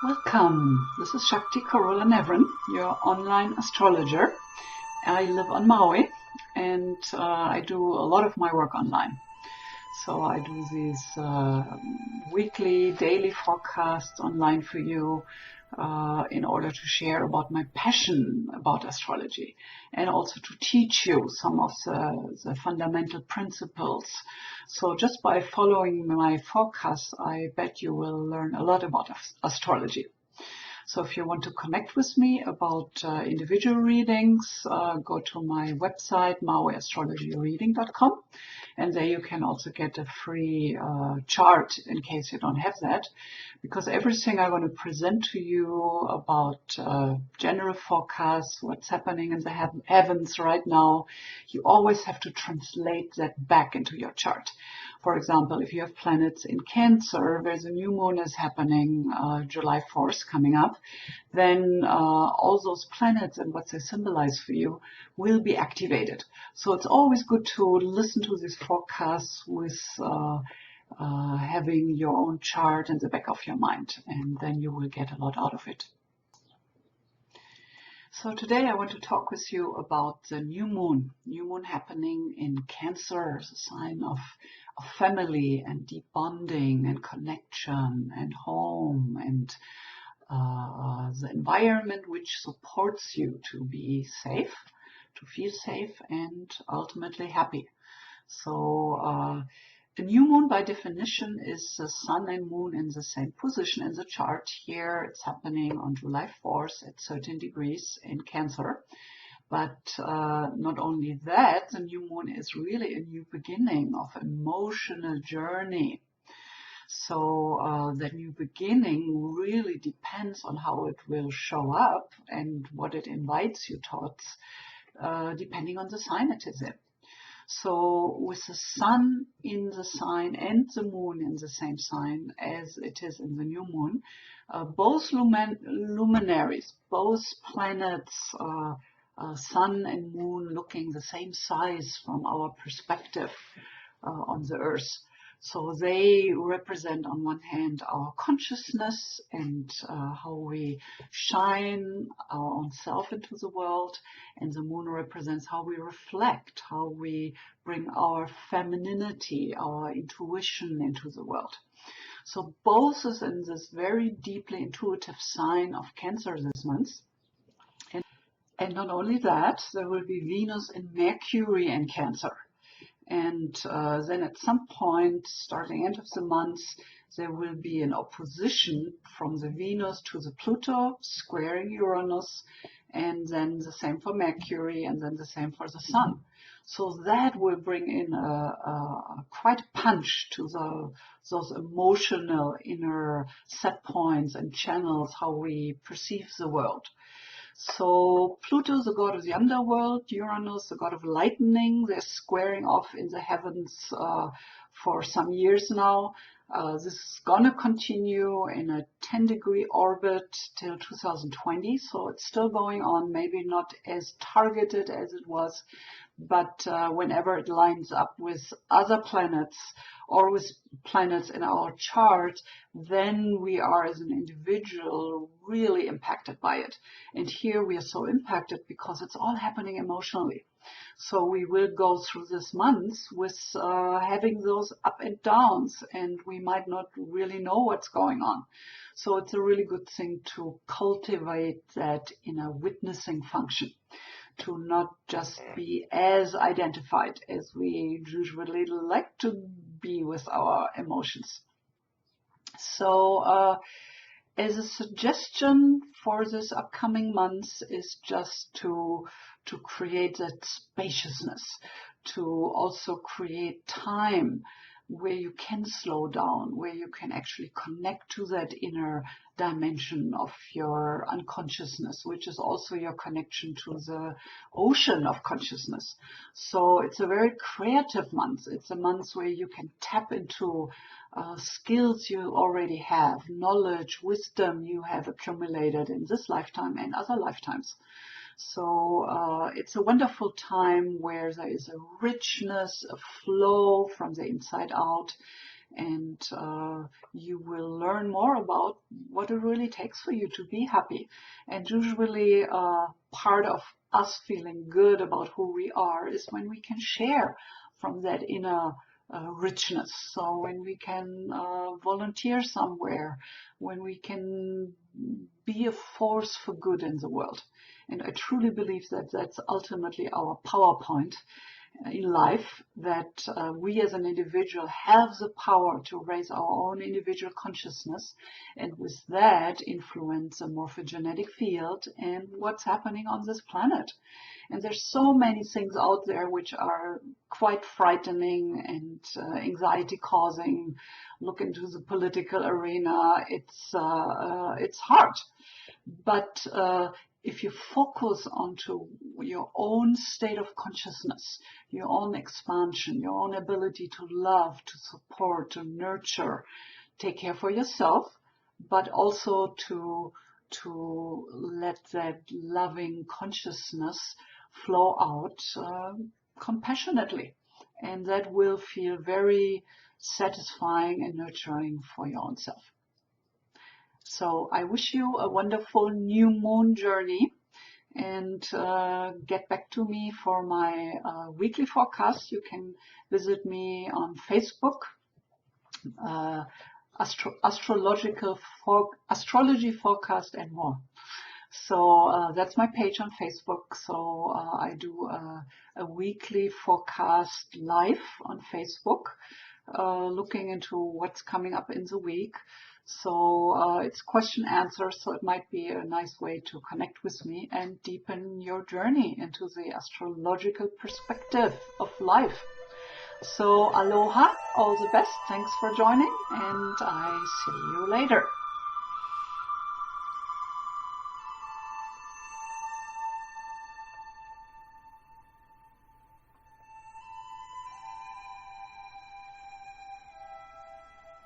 Welcome. This is Shakti Carola Nevrin, your online astrologer. I live on Maui and I do a lot of my work online. So I do these weekly, daily forecasts online for you in order to share about my passion about astrology and also to teach you some of the fundamental principles. So just by following my forecasts, I bet you will learn a lot about astrology. So if you want to connect with me about individual readings, go to my website, mauiastrologyreading.com, and there you can also get a free chart in case you don't have that, because everything I want to present to you about general forecasts, what's happening in the heavens right now, you always have to translate that back into your chart. For example, if you have planets in Cancer, where the new moon is happening July 4th coming up, then all those planets and what they symbolize for you will be activated. So it's always good to listen to these forecasts with having your own chart in the back of your mind, and then you will get a lot out of it. So today I want to talk with you about the new moon happening in Cancer, the sign of family and deep bonding and connection and home and the environment which supports you to be safe, to feel safe and ultimately happy. So the new moon by definition is the sun and moon in the same position in the chart. Here it's happening on July 4th at 13 degrees in Cancer. But not only that, the new moon is really a new beginning of emotional journey. So the new beginning really depends on how it will show up and what it invites you towards, depending on the sign it is in. So with the sun in the sign and the moon in the same sign as it is in the new moon, both luminaries, both planets, sun and moon looking the same size from our perspective on the earth. So they represent on one hand our consciousness and how we shine our own self into the world, and the moon represents how we reflect, how we bring our femininity, our intuition into the world. So both is in this very deeply intuitive sign of Cancer this month. And not only that, there will be Venus and Mercury in Cancer. And then at some point, starting end of the month, there will be an opposition from the Venus to the Pluto, squaring Uranus, and then the same for Mercury, and then the same for the Sun. So that will bring in quite a punch to those emotional inner set points and channels, how we perceive the world. So Pluto, the god of the underworld, Uranus, the god of lightning, they're squaring off in the heavens for some years now. This is going to continue in a 10-degree orbit till 2020, so it's still going on, maybe not as targeted as it was, but whenever it lines up with other planets or with planets in our chart, then we are as an individual really impacted by it. And here we are so impacted because it's all happening emotionally. So we will go through this month with having those up and downs, and we might not really know what's going on. So it's a really good thing to cultivate that in a witnessing function, to not just be as identified as we usually like to be with our emotions. So as a suggestion for this upcoming month is just to create that spaciousness, to also create time where you can slow down, where you can actually connect to that inner dimension of your unconsciousness, which is also your connection to the ocean of consciousness. So it's a very creative month. It's a month where you can tap into skills you already have, knowledge, wisdom you have accumulated in this lifetime and other lifetimes. So it's a wonderful time where there is a richness, a flow from the inside out, and you will learn more about what it really takes for you to be happy. And usually part of us feeling good about who we are is when we can share from that inner richness. So when we can volunteer somewhere, when we can be a force for good in the world. And I truly believe that that's ultimately our PowerPoint in life, that we as an individual have the power to raise our own individual consciousness, and with that influence the morphogenetic field and what's happening on this planet. And there's so many things out there which are quite frightening and anxiety causing. Look into the political arena. It's hard. But if you focus onto your own state of consciousness, your own expansion, your own ability to love, to support, to nurture, take care for yourself, but also to let that loving consciousness flow out compassionately. And that will feel very satisfying and nurturing for your own self. So I wish you a wonderful new moon journey, and get back to me for my weekly forecast. You can visit me on Facebook, Astrological Astrology Forecast and more. So that's my page on Facebook. So I do a weekly forecast live on Facebook, looking into what's coming up in the week. So it's question answer, so it might be a nice way to connect with me and deepen your journey into the astrological perspective of life. So aloha, all the best, thanks for joining, and I see you later.